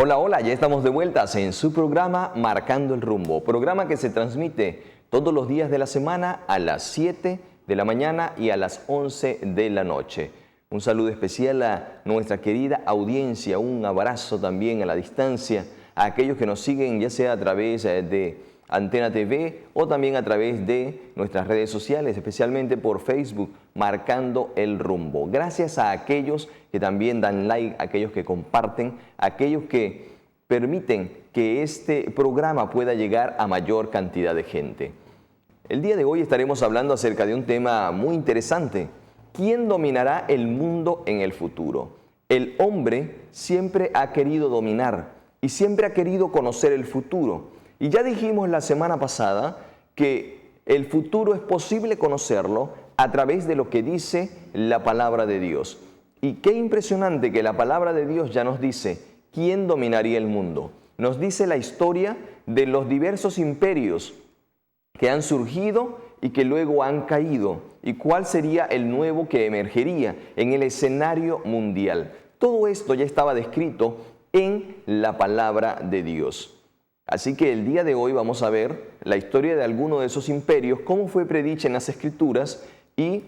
Hola, hola, ya estamos de vueltas en su programa Marcando el Rumbo, programa que se transmite todos los días de la semana a las 7 de la mañana y a las 11 de la noche. Un saludo especial a nuestra querida audiencia, un abrazo también a la distancia, a aquellos que nos siguen ya sea a través de Antena TV o también a través de nuestras redes sociales, especialmente por Facebook, Marcando el Rumbo. Gracias a aquellos que también dan like, a aquellos que comparten, a aquellos que permiten que este programa pueda llegar a mayor cantidad de gente. El día de hoy estaremos hablando acerca de un tema muy interesante. ¿Quién dominará el mundo en el futuro? El hombre siempre ha querido dominar y siempre ha querido conocer el futuro. Y ya dijimos la semana pasada que el futuro es posible conocerlo a través de lo que dice la palabra de Dios. Y qué impresionante que la palabra de Dios ya nos dice quién dominaría el mundo. Nos dice la historia de los diversos imperios que han surgido y que luego han caído, y cuál sería el nuevo que emergería en el escenario mundial. Todo esto ya estaba descrito en la palabra de Dios. Así que el día de hoy vamos a ver la historia de alguno de esos imperios, cómo fue predicha en las Escrituras y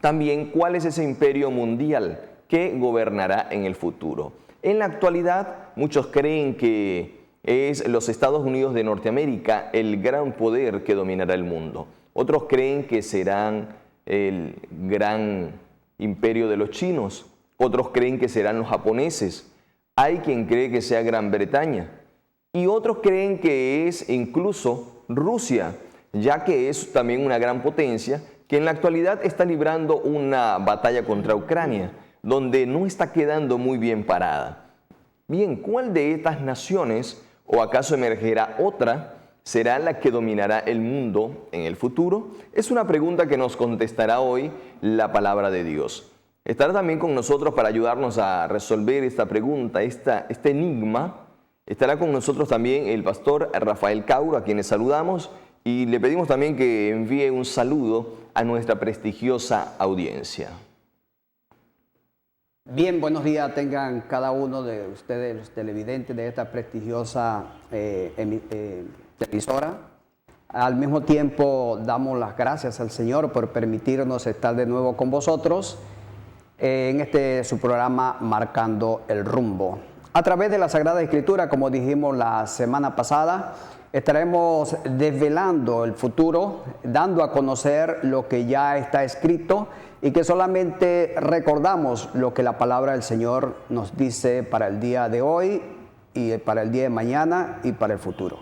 también cuál es ese imperio mundial que gobernará en el futuro. En la actualidad, muchos creen que es los Estados Unidos de Norteamérica el gran poder que dominará el mundo. Otros creen que serán el gran imperio de los chinos. Otros creen que serán los japoneses. Hay quien cree que sea Gran Bretaña. Y otros creen que es incluso Rusia, ya que es también una gran potencia que en la actualidad está librando una batalla contra Ucrania, donde no está quedando muy bien parada. Bien, ¿cuál de estas naciones, o acaso emergerá otra, será la que dominará el mundo en el futuro? Es una pregunta que nos contestará hoy la palabra de Dios. Estará también con nosotros para ayudarnos a resolver esta pregunta, este enigma. Estará con nosotros también el pastor Rafael Cauro, a quienes saludamos, y le pedimos también que envíe un saludo a nuestra prestigiosa audiencia. Bien, buenos días tengan cada uno de ustedes, los televidentes de esta prestigiosa televisora. Al mismo tiempo damos las gracias al Señor por permitirnos estar de nuevo con vosotros en su programa Marcando el Rumbo. A través de la Sagrada Escritura, como dijimos la semana pasada, estaremos desvelando el futuro, dando a conocer lo que ya está escrito y que solamente recordamos lo que la palabra del Señor nos dice para el día de hoy y para el día de mañana y para el futuro.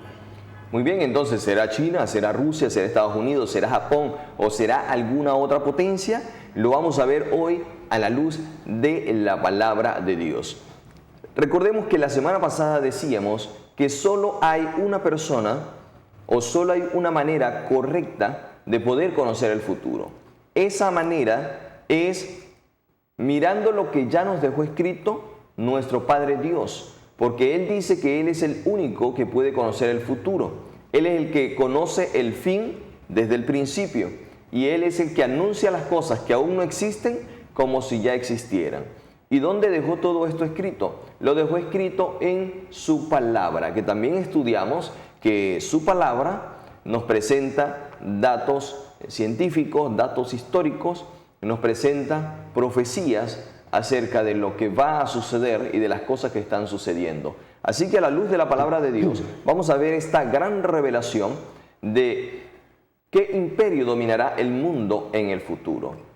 Muy bien, entonces, ¿será China, será Rusia, será Estados Unidos, será Japón o será alguna otra potencia? Lo vamos a ver hoy a la luz de la palabra de Dios. Recordemos que la semana pasada decíamos que solo hay una persona o solo hay una manera correcta de poder conocer el futuro. Esa manera es mirando lo que ya nos dejó escrito nuestro Padre Dios, porque Él dice que Él es el único que puede conocer el futuro. Él es el que conoce el fin desde el principio y Él es el que anuncia las cosas que aún no existen como si ya existieran. ¿Y dónde dejó todo esto escrito? Lo dejó escrito en su palabra, que también estudiamos que su palabra nos presenta datos científicos, datos históricos, nos presenta profecías acerca de lo que va a suceder y de las cosas que están sucediendo. Así que a la luz de la palabra de Dios vamos a ver esta gran revelación de qué imperio dominará el mundo en el futuro.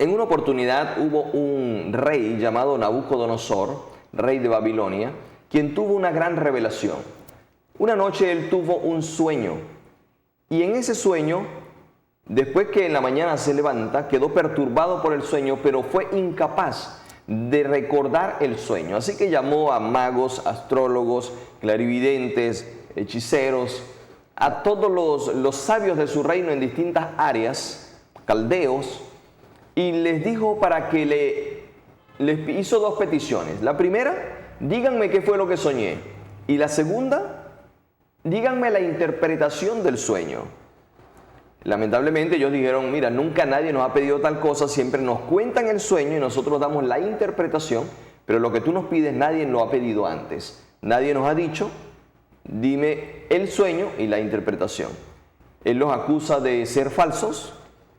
En una oportunidad hubo un rey llamado Nabucodonosor, rey de Babilonia, quien tuvo una gran revelación. Una noche él tuvo un sueño y en ese sueño, después que en la mañana se levanta, quedó perturbado por el sueño, pero fue incapaz de recordar el sueño. Así que llamó a magos, astrólogos, clarividentes, hechiceros, a todos los sabios de su reino en distintas áreas, caldeos, y les dijo para que les hizo dos peticiones. La primera, díganme qué fue lo que soñé. Y la segunda, díganme la interpretación del sueño. Lamentablemente ellos dijeron, mira, nunca nadie nos ha pedido tal cosa, siempre nos cuentan el sueño y nosotros damos la interpretación, Pero lo que tú nos pides nadie lo ha pedido antes. Nadie nos ha dicho, dime el sueño y la interpretación. Él los acusa de ser falsos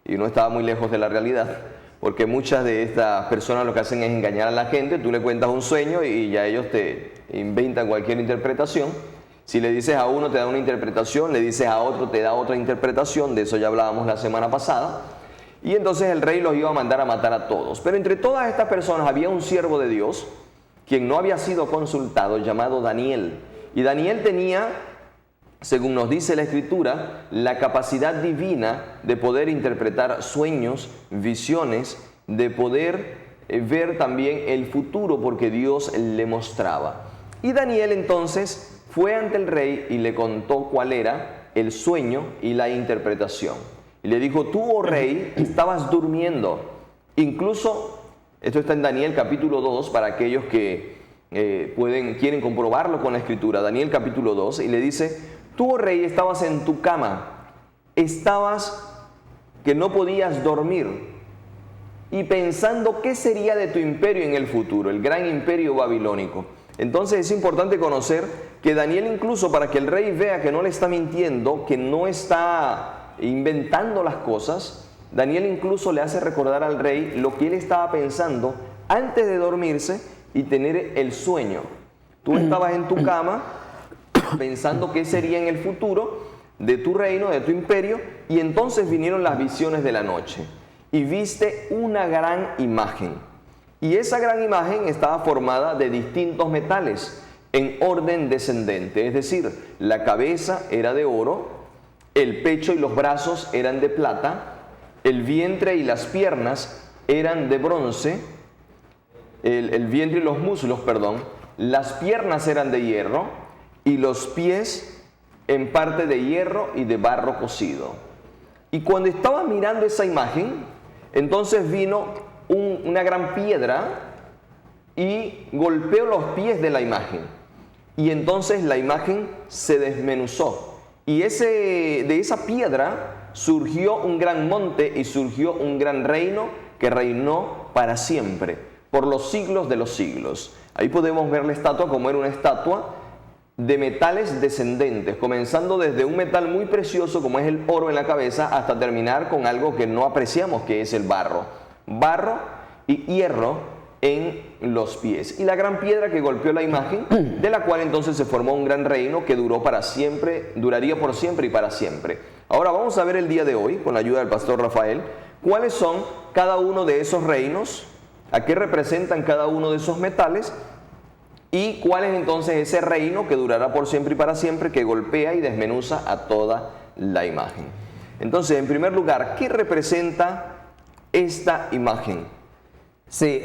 y no estaba muy lejos de la realidad, porque muchas de estas personas lo que hacen es engañar a la gente. Tú le cuentas un sueño y ya ellos te inventan cualquier interpretación. Si le dices a uno te da una interpretación, le dices a otro te da otra interpretación, de eso ya hablábamos la semana pasada. Y entonces el rey los iba a mandar a matar a todos. Pero entre todas estas personas había un siervo de Dios, quien no había sido consultado, llamado Daniel. Y Daniel tenía, según nos dice la Escritura, la capacidad divina de poder interpretar sueños, visiones, de poder ver también el futuro, porque Dios le mostraba. Y Daniel entonces fue ante el rey y le contó cuál era el sueño y la interpretación. Y le dijo, tú, oh rey, estabas durmiendo. Incluso, esto está en Daniel capítulo 2, para aquellos que quieren comprobarlo con la Escritura. Daniel capítulo 2, y le dice, tú, oh rey, estabas en tu cama, estabas que no podías dormir, y pensando qué sería de tu imperio en el futuro, el gran imperio babilónico. Entonces es importante conocer que Daniel, incluso para que el rey vea que no le está mintiendo, que no está inventando las cosas, Daniel incluso le hace recordar al rey lo que él estaba pensando antes de dormirse y tener el sueño. Tú estabas en tu cama pensando qué sería en el futuro de tu reino, de tu imperio, y entonces vinieron las visiones de la noche y viste una gran imagen. Y esa gran imagen estaba formada de distintos metales en orden descendente, es decir, la cabeza era de oro, el pecho y los brazos eran de plata, el vientre y las piernas eran de bronce, el vientre y los muslos, las piernas eran de hierro y los pies en parte de hierro y de barro cocido. Y cuando estaba mirando esa imagen, entonces vino una gran piedra y golpeó los pies de la imagen. Y entonces la imagen se desmenuzó. Y de esa piedra surgió un gran monte y surgió un gran reino que reinó para siempre, por los siglos de los siglos. Ahí podemos ver la estatua como era una estatua de metales descendentes, comenzando desde un metal muy precioso como es el oro en la cabeza, hasta terminar con algo que no apreciamos, que es el barro. Barro y hierro en los pies. Y la gran piedra que golpeó la imagen, de la cual entonces se formó un gran reino que duró para siempre, duraría por siempre y para siempre. Ahora vamos a ver el día de hoy, con la ayuda del pastor Rafael, cuáles son cada uno de esos reinos, a qué representan cada uno de esos metales, y cuál es entonces ese reino que durará por siempre y para siempre, que golpea y desmenuza a toda la imagen. Entonces, en primer lugar, ¿qué representa esta imagen? Sí,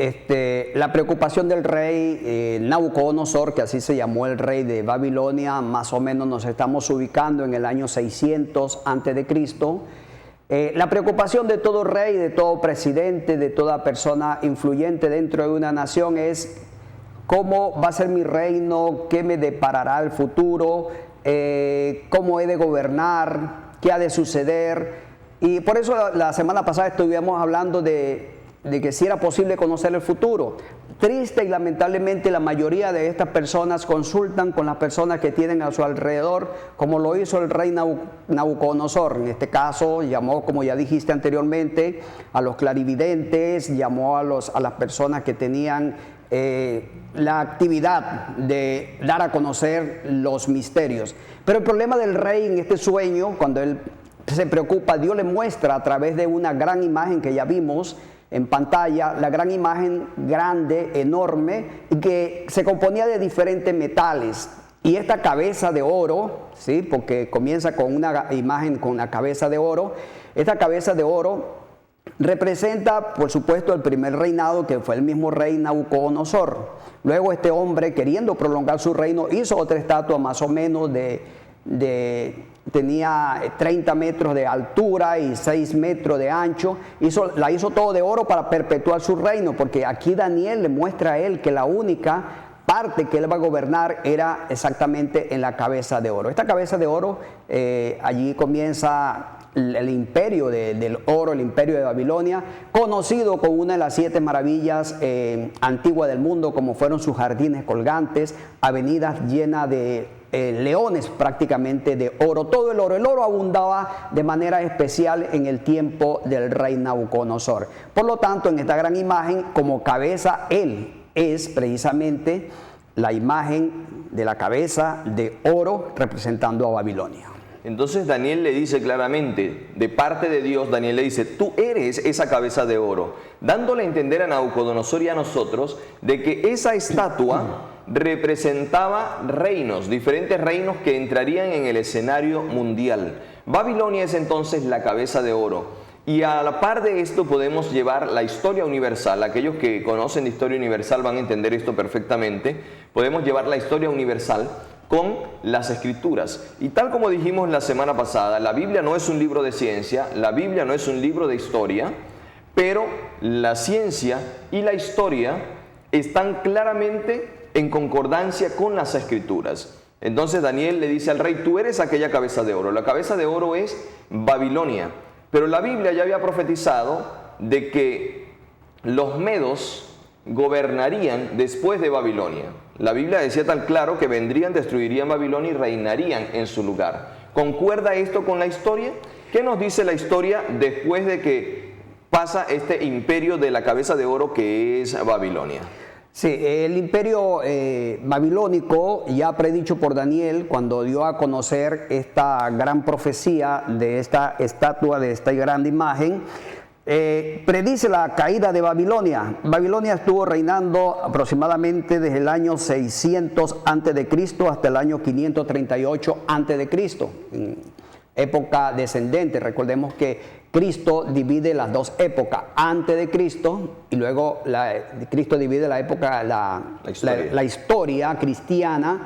la preocupación del rey Nabucodonosor, que así se llamó el rey de Babilonia, más o menos nos estamos ubicando en el año 600 a.C. La preocupación de todo rey, de todo presidente, de toda persona influyente dentro de una nación es cómo va a ser mi reino, qué me deparará el futuro, cómo he de gobernar, qué ha de suceder. Y por eso la semana pasada estuvimos hablando de que si era posible conocer el futuro. Triste y lamentablemente la mayoría de estas personas consultan con las personas que tienen a su alrededor, como lo hizo el rey Nabucodonosor. En este caso llamó, como ya dijiste anteriormente, a los clarividentes, llamó a las personas que tenían la actividad de dar a conocer los misterios. Pero el problema del rey en este sueño, cuando él se preocupa, Dios le muestra a través de una gran imagen que ya vimos en pantalla, la gran imagen grande, enorme, que se componía de diferentes metales. Y esta cabeza de oro, ¿sí? Porque comienza con una imagen con una cabeza de oro. Esta cabeza de oro representa, por supuesto, el primer reinado, que fue el mismo rey Nabucodonosor. Luego este hombre, queriendo prolongar su reino, hizo otra estatua más o menos tenía 30 metros de altura y 6 metros de ancho. La hizo todo de oro para perpetuar su reino, porque aquí Daniel le muestra a él que la única parte que él va a gobernar era exactamente en la cabeza de oro. Esta cabeza de oro, allí comienza el imperio del oro, el imperio de Babilonia, conocido con una de las 7 maravillas antiguas del mundo, como fueron sus jardines colgantes, avenidas llenas de leones prácticamente de oro, todo el oro. El oro abundaba de manera especial en el tiempo del rey Nabucodonosor. Por lo tanto, en esta gran imagen, como cabeza, él es precisamente la imagen de la cabeza de oro representando a Babilonia. Entonces Daniel le dice claramente, de parte de Dios, Daniel le dice, tú eres esa cabeza de oro, dándole a entender a Nabucodonosor y a nosotros de que esa estatua representaba reinos, diferentes reinos que entrarían en el escenario mundial. Babilonia es entonces la cabeza de oro. Y a la par de esto podemos llevar la historia universal. Aquellos que conocen de historia universal van a entender esto perfectamente. Podemos llevar la historia universal con las escrituras. Y tal como dijimos la semana pasada, la Biblia no es un libro de ciencia, la Biblia no es un libro de historia, pero la ciencia y la historia están claramente en concordancia con las escrituras. Entonces Daniel le dice al rey, tú eres aquella cabeza de oro. La cabeza de oro es Babilonia. Pero la Biblia ya había profetizado de que los medos gobernarían después de Babilonia. La Biblia decía tan claro que vendrían, destruirían Babilonia y reinarían en su lugar. ¿Concuerda esto con la historia? ¿Qué nos dice la historia después de que pasa este imperio de la cabeza de oro que es Babilonia? Sí, el imperio babilónico, ya predicho por Daniel cuando dio a conocer esta gran profecía de esta estatua, de esta gran imagen, predice la caída de Babilonia. Babilonia estuvo reinando aproximadamente desde el año 600 a.C. hasta el año 538 a.C., época descendente. Recordemos que Cristo divide las dos épocas, antes de Cristo, y luego Cristo divide la época, la historia cristiana,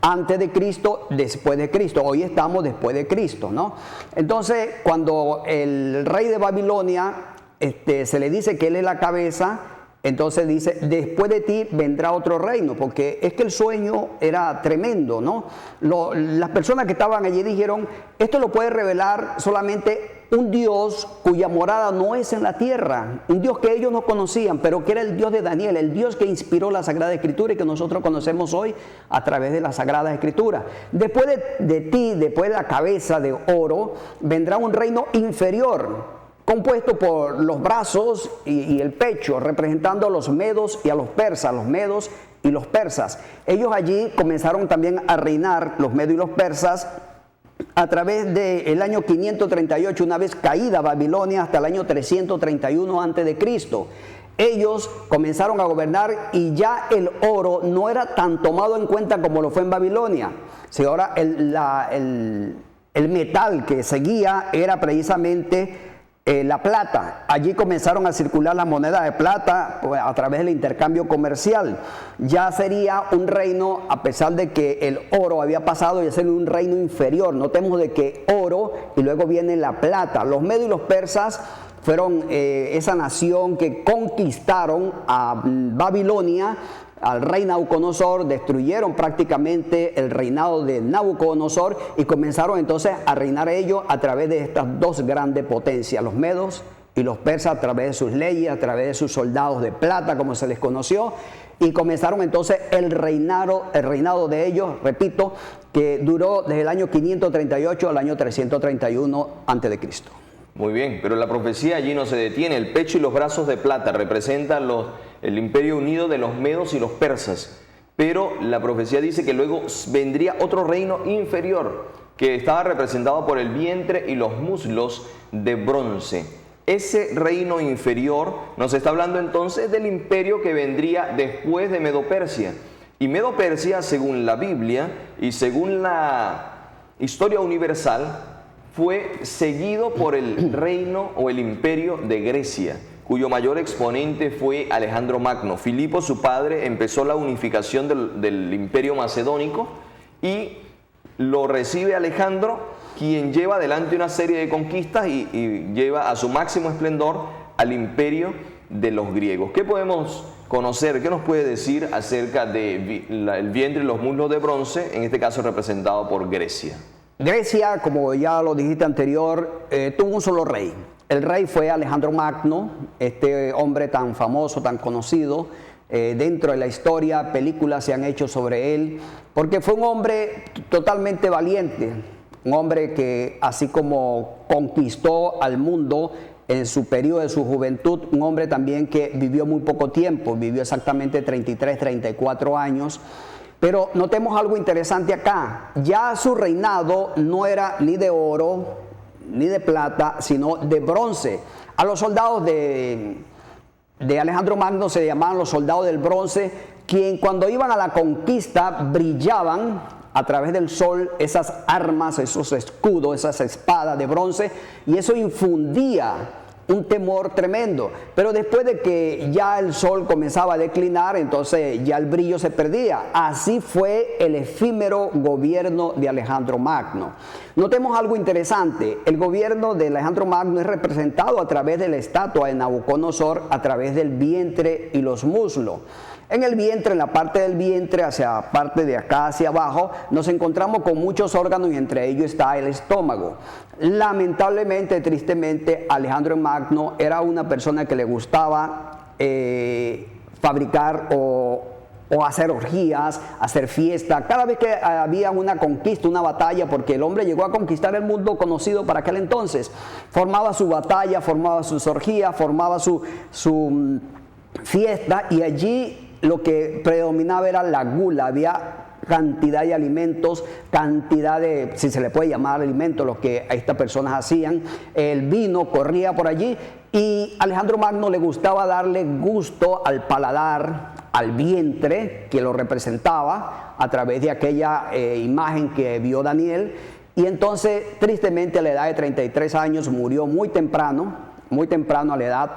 antes de Cristo, después de Cristo. Hoy estamos después de Cristo, ¿no? Entonces, cuando el rey de Babilonia se le dice que él es la cabeza, entonces dice, después de ti vendrá otro reino, porque es que el sueño era tremendo, ¿no? Las personas que estaban allí dijeron, esto lo puede revelar solamente un Dios cuya morada no es en la tierra, un Dios que ellos no conocían, pero que era el Dios de Daniel, el Dios que inspiró la Sagrada Escritura y que nosotros conocemos hoy a través de la Sagrada Escritura. Después de ti, después de la cabeza de oro, vendrá un reino inferior, compuesto por los brazos y el pecho, representando a los medos y a los persas, los medos y los persas. Ellos allí comenzaron también a reinar, los medos y los persas, a través del año 538, una vez caída Babilonia, hasta el año 331 a.C. Ellos comenzaron a gobernar y ya el oro no era tan tomado en cuenta como lo fue en Babilonia. Si ahora el metal que seguía era precisamente la plata. Allí comenzaron a circular las monedas de plata a través del intercambio comercial. Ya sería un reino, a pesar de que el oro había pasado, ya sería un reino inferior. Notemos de que oro y luego viene la plata. Los medos y los persas fueron esa nación que conquistaron a Babilonia, al rey Nabucodonosor, destruyeron prácticamente el reinado de Nabucodonosor y comenzaron entonces a reinar ellos a través de estas dos grandes potencias, los medos y los persas, a través de sus leyes, a través de sus soldados de plata, como se les conoció, y comenzaron entonces el reinado de ellos, repito, que duró desde el año 538 al año 331 a.C. Muy bien, pero la profecía allí no se detiene. El pecho y los brazos de plata representan el imperio unido de los medos y los persas. Pero la profecía dice que luego vendría otro reino inferior, que estaba representado por el vientre y los muslos de bronce. Ese reino inferior nos está hablando entonces del imperio que vendría después de Medo-Persia. Y Medo-Persia, según la Biblia y según la historia universal, fue seguido por el reino o el imperio de Grecia, cuyo mayor exponente fue Alejandro Magno. Filipo, su padre, empezó la unificación del imperio macedónico y lo recibe Alejandro, quien lleva adelante una serie de conquistas y lleva a su máximo esplendor al imperio de los griegos. ¿Qué podemos conocer? ¿Qué nos puede decir acerca del vientre y los muslos de bronce, en este caso representado por Grecia? Grecia, como ya lo dijiste anterior, tuvo un solo rey. El rey fue Alejandro Magno, este hombre tan famoso, tan conocido. Dentro de la historia, películas se han hecho sobre él, porque fue un hombre totalmente valiente, un hombre que así como conquistó al mundo en su periodo de su juventud, un hombre también que vivió muy poco tiempo, vivió exactamente 33, 34 años. Pero notemos algo interesante acá, ya su reinado no era ni de oro, ni de plata, sino de bronce. A los soldados de Alejandro Magno se llamaban los soldados del bronce, quien cuando iban a la conquista brillaban a través del sol esas armas, esos escudos, esas espadas de bronce, y eso infundía un temor tremendo. Pero después de que ya el sol comenzaba a declinar, entonces ya el brillo se perdía. Así fue el efímero gobierno de Alejandro Magno. Notemos algo interesante, el gobierno de Alejandro Magno es representado a través de la estatua de Nabucodonosor, a través del vientre y los muslos. En el vientre, en la parte del vientre, hacia la parte de acá hacia abajo, nos encontramos con muchos órganos y entre ellos está el estómago. Lamentablemente, tristemente, Alejandro Magno era una persona que le gustaba fabricar o hacer orgías, hacer fiesta. Cada vez que había una conquista, una batalla, porque el hombre llegó a conquistar el mundo conocido para aquel entonces, formaba su batalla, formaba sus orgías, formaba su fiesta, y allí lo que predominaba era la gula. Había cantidad de alimentos, cantidad de, si se le puede llamar alimentos, lo que estas personas hacían. El vino corría por allí y Alejandro Magno le gustaba darle gusto al paladar, al vientre que lo representaba a través de aquella imagen que vio Daniel. Y entonces, tristemente, a la edad de 33 años murió muy temprano a la edad,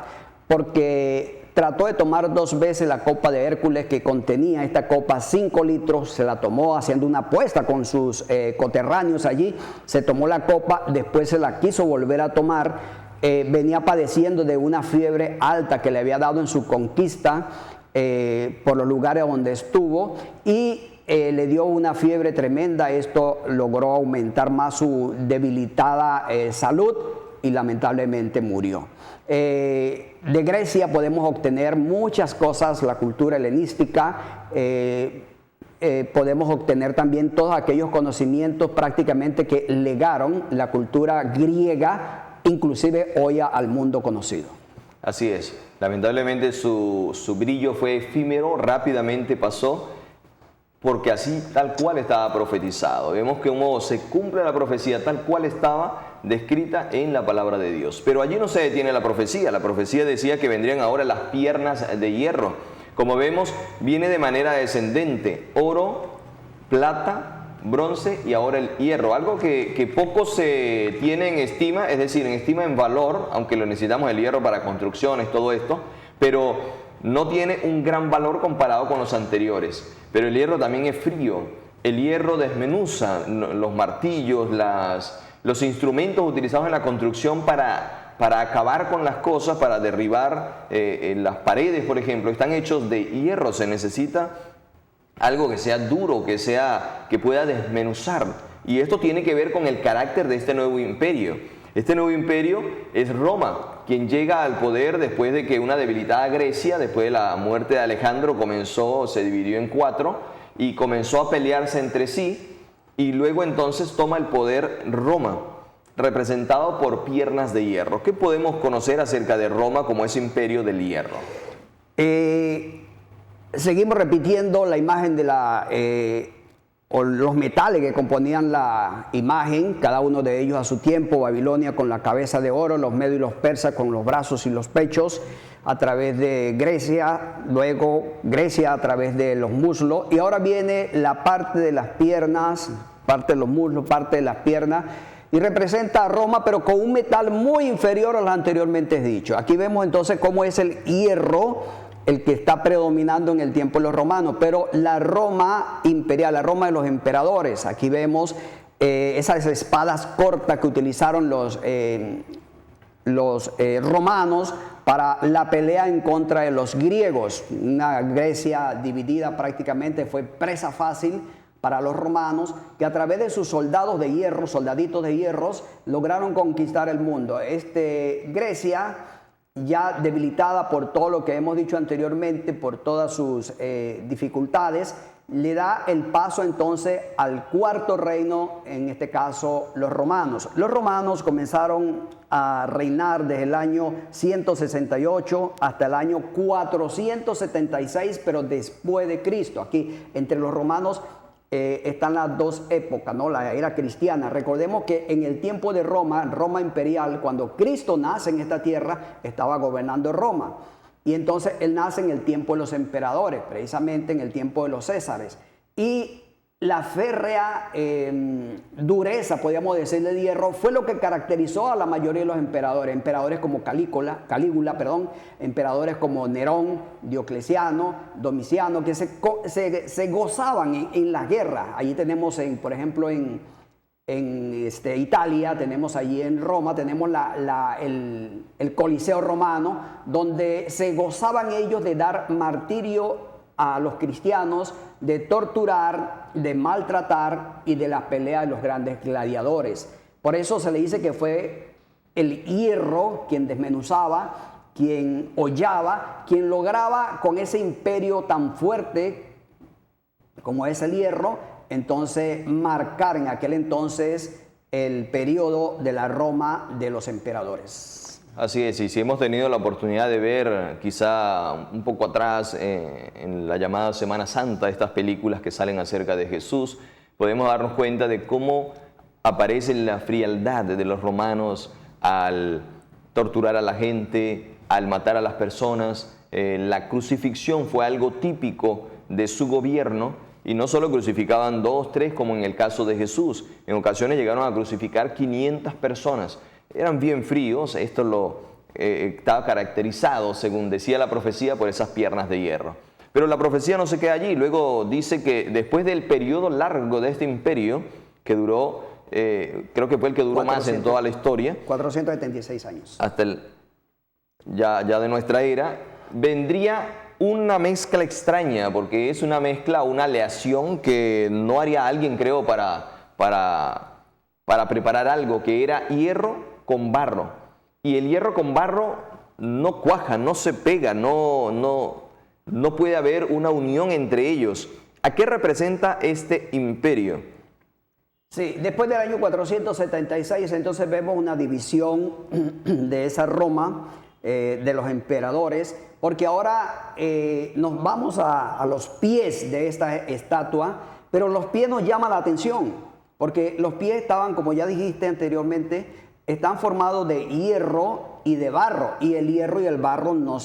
porque trató de tomar 2 veces la copa de Hércules, que contenía esta copa 5 litros, se la tomó haciendo una apuesta con sus coterráneos allí, se tomó la copa, después se la quiso volver a tomar, venía padeciendo de una fiebre alta que le había dado en su conquista por los lugares donde estuvo, y le dio una fiebre tremenda. Esto logró aumentar más su debilitada salud y lamentablemente murió. De Grecia podemos obtener muchas cosas, la cultura helenística, podemos obtener también todos aquellos conocimientos prácticamente que legaron la cultura griega, inclusive hoy al mundo conocido. Así es, lamentablemente su brillo fue efímero, rápidamente pasó, porque así tal cual estaba profetizado. Vemos que cómo se cumple la profecía tal cual estaba descrita en la palabra de Dios. Pero allí no se detiene la profecía decía que vendrían ahora las piernas de hierro. Como vemos, viene de manera descendente: oro, plata, bronce y ahora el hierro. Algo que poco se tiene en estima, es decir, en estima en valor, aunque lo necesitamos el hierro para construcciones, todo esto, pero no tiene un gran valor comparado con los anteriores. Pero el hierro también es frío. El hierro desmenuza los martillos, los instrumentos utilizados en la construcción para acabar con las cosas, para derribar las paredes, por ejemplo, están hechos de hierro. Se necesita algo que sea duro, que pueda desmenuzar. Y esto tiene que ver con el carácter de este nuevo imperio. Este nuevo imperio es Roma, quien llega al poder después de que una debilitada Grecia, después de la muerte de Alejandro, se dividió en 4 y comenzó a pelearse entre sí, y luego entonces toma el poder Roma, representado por piernas de hierro. ¿Qué podemos conocer acerca de Roma como ese imperio del hierro? Seguimos repitiendo la imagen de o los metales que componían la imagen, cada uno de ellos a su tiempo. Babilonia con la cabeza de oro, los medios y los persas con los brazos y los pechos, a través de Grecia, luego Grecia a través de los muslos, y ahora viene la parte de las piernas, parte de los muslos, parte de las piernas, y representa a Roma, pero con un metal muy inferior a lo anteriormente dicho. Aquí vemos entonces cómo es el hierro el que está predominando en el tiempo de los romanos, pero la Roma imperial, la Roma de los emperadores. Aquí vemos esas espadas cortas que utilizaron los romanos para la pelea en contra de los griegos. Una Grecia dividida prácticamente, fue presa fácil para los romanos, que a través de sus soldados de hierro, soldaditos de hierros, lograron conquistar el mundo. Grecia, ya debilitada por todo lo que hemos dicho anteriormente, por todas sus dificultades, le da el paso entonces al cuarto reino, en este caso los romanos. Los romanos comenzaron a reinar desde el año 168 hasta el año 476, pero después de Cristo. Aquí entre los romanos están las dos épocas, ¿no? La era cristiana. Recordemos que en el tiempo de Roma, Roma imperial, cuando Cristo nace en esta tierra, estaba gobernando Roma. Y entonces él nace en el tiempo de los emperadores, precisamente en el tiempo de los Césares. Y la férrea dureza, podríamos decir, de hierro, fue lo que caracterizó a la mayoría de los emperadores. Emperadores como Calígula, emperadores como Nerón, Diocleciano, Domiciano, que se gozaban en las guerras. Allí tenemos, por ejemplo, en Italia, tenemos allí en Roma, tenemos el Coliseo romano, donde se gozaban ellos de dar martirio a los cristianos, de torturar, de maltratar y de la pelea de los grandes gladiadores. Por eso se le dice que fue el hierro quien desmenuzaba, quien hollaba, quien lograba con ese imperio tan fuerte como es el hierro, entonces marcar en aquel entonces el periodo de la Roma de los emperadores. Así es, y si hemos tenido la oportunidad de ver quizá un poco atrás en la llamada Semana Santa, estas películas que salen acerca de Jesús, podemos darnos cuenta de cómo aparece la frialdad de los romanos al torturar a la gente, al matar a las personas. La crucifixión fue algo típico de su gobierno, y no solo crucificaban 2, 3 como en el caso de Jesús, en ocasiones llegaron a crucificar 500 personas. Eran bien fríos, esto estaba caracterizado, según decía la profecía, por esas piernas de hierro. Pero la profecía no se queda allí, luego dice que después del periodo largo de este imperio, que duró, creo que fue el que duró más en toda la historia. 476 años. Hasta ya de nuestra era, vendría una mezcla extraña, porque es una mezcla, una aleación que no haría alguien, creo, para preparar algo, que era hierro con barro, y el hierro con barro no cuaja, no se pega, no puede haber una unión entre ellos. ¿A qué representa este imperio? Sí, después del año 476 entonces vemos una división de esa Roma, de los emperadores, porque ahora nos vamos a los pies de esta estatua, pero los pies nos llaman la atención, porque los pies estaban, como ya dijiste anteriormente, están formados de hierro y de barro, y el hierro y el barro no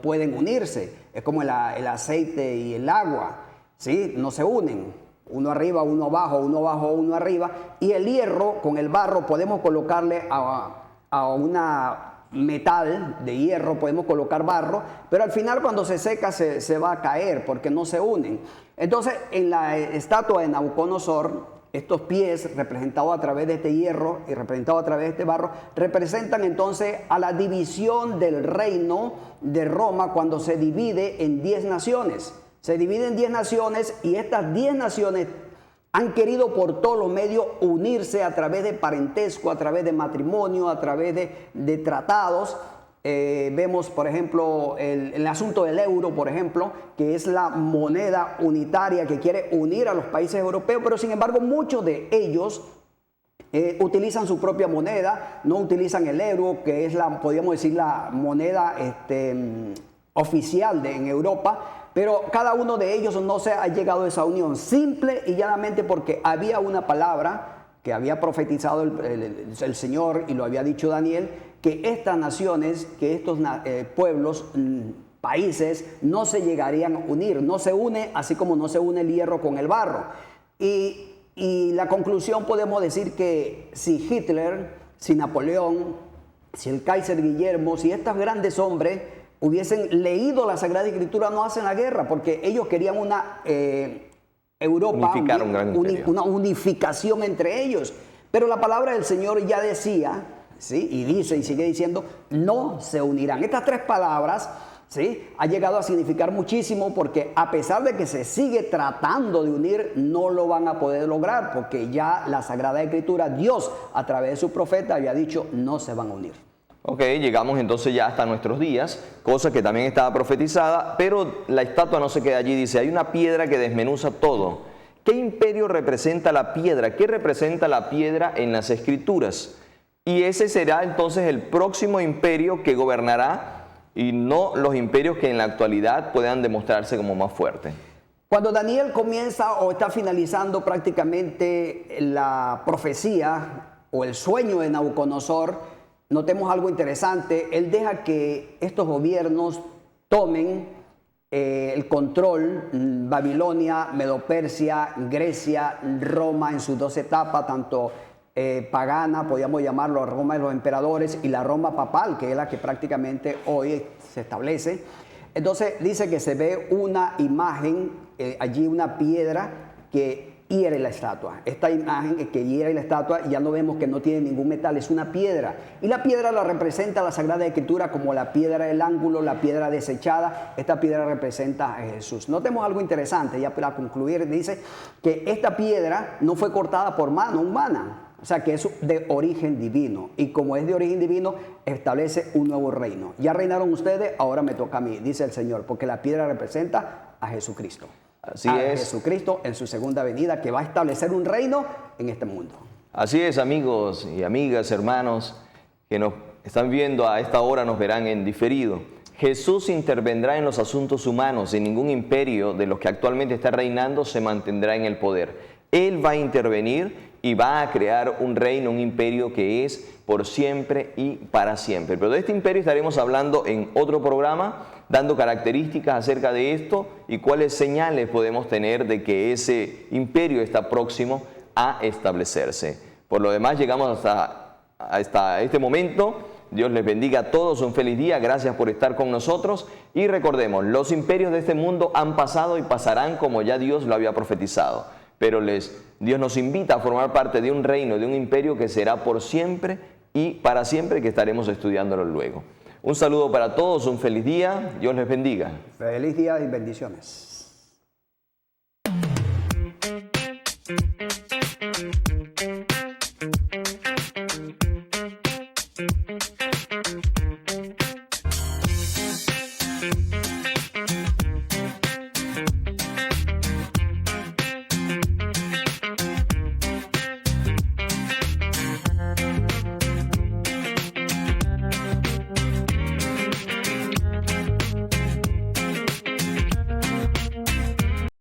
pueden unirse. Es como el aceite y el agua, ¿sí? No se unen. Uno arriba, uno abajo, uno arriba. Y el hierro con el barro podemos colocarle a una metal de hierro, podemos colocar barro, pero al final cuando se seca se va a caer porque no se unen. Entonces en la estatua de Nabucodonosor, estos pies representados a través de este hierro y representados a través de este barro, representan entonces a la división del reino de Roma cuando se divide en 10 naciones. Se divide en 10 naciones y estas 10 naciones han querido por todos los medios unirse a través de parentesco, a través de matrimonio, a través de tratados. Vemos, por ejemplo, el asunto del euro, por ejemplo, que es la moneda unitaria que quiere unir a los países europeos, pero sin embargo muchos de ellos utilizan su propia moneda, no utilizan el euro, que es podríamos decir, la moneda oficial en Europa, pero cada uno de ellos no se ha llegado a esa unión, simple y llanamente porque había una palabra que había profetizado el Señor y lo había dicho Daniel, que estas naciones, que estos pueblos, países, no se llegarían a unir, no se une así como no se une el hierro con el barro. Y la conclusión podemos decir que si Hitler, si Napoleón, si el Kaiser Guillermo, si estos grandes hombres hubiesen leído la Sagrada Escritura, no hacen la guerra, porque ellos querían una Europa, una unificación entre ellos. Pero la palabra del Señor ya decía, ¿sí? Y dice y sigue diciendo, no se unirán. Estas tres palabras ¿sí? Ha llegado a significar muchísimo porque a pesar de que se sigue tratando de unir, no lo van a poder lograr porque ya la Sagrada Escritura, Dios a través de su profeta había dicho no se van a unir. Ok, llegamos entonces ya hasta nuestros días, cosa que también estaba profetizada, pero la estatua no se queda allí, dice, hay una piedra que desmenuza todo. ¿Qué imperio representa la piedra? ¿Qué representa la piedra en las Escrituras? Y ese será entonces el próximo imperio que gobernará y no los imperios que en la actualidad puedan demostrarse como más fuertes. Cuando Daniel comienza o está finalizando prácticamente la profecía o el sueño de Nabucodonosor, notemos algo interesante. Él deja que estos gobiernos tomen el control, Babilonia, Medo-Persia, Grecia, Roma en sus dos etapas, tanto pagana, podríamos llamarlo Roma de los emperadores, y la Roma papal, que es la que prácticamente hoy se establece. Entonces dice que se ve una imagen, allí una piedra que hiere la estatua. Esta imagen que hiere la estatua, ya no vemos que no tiene ningún metal, es una piedra. Y la piedra la representa la Sagrada Escritura como la piedra del ángulo, la piedra desechada. Esta piedra representa a Jesús. Notemos algo interesante, ya para concluir, dice que esta piedra no fue cortada por mano humana. O sea que es de origen divino. Y como es de origen divino, establece un nuevo reino. Ya reinaron ustedes, ahora me toca a mí, dice el Señor, porque la piedra representa a Jesucristo. Así a es. Jesucristo en su segunda venida, que va a establecer un reino en este mundo. Así es, amigos y amigas, hermanos, que nos están viendo a esta hora, nos verán en diferido. Jesús intervendrá en los asuntos humanos y ningún imperio de los que actualmente está reinando se mantendrá en el poder. Él va a intervenir y va a crear un reino, un imperio que es por siempre y para siempre. Pero de este imperio estaremos hablando en otro programa, dando características acerca de esto y cuáles señales podemos tener de que ese imperio está próximo a establecerse. Por lo demás, llegamos hasta este momento. Dios les bendiga a todos, un feliz día, gracias por estar con nosotros y recordemos, los imperios de este mundo han pasado y pasarán como ya Dios lo había profetizado. Pero Dios nos invita a formar parte de un reino, de un imperio que será por siempre y para siempre, que estaremos estudiándolo luego. Un saludo para todos, un feliz día, Dios les bendiga. Feliz día y bendiciones.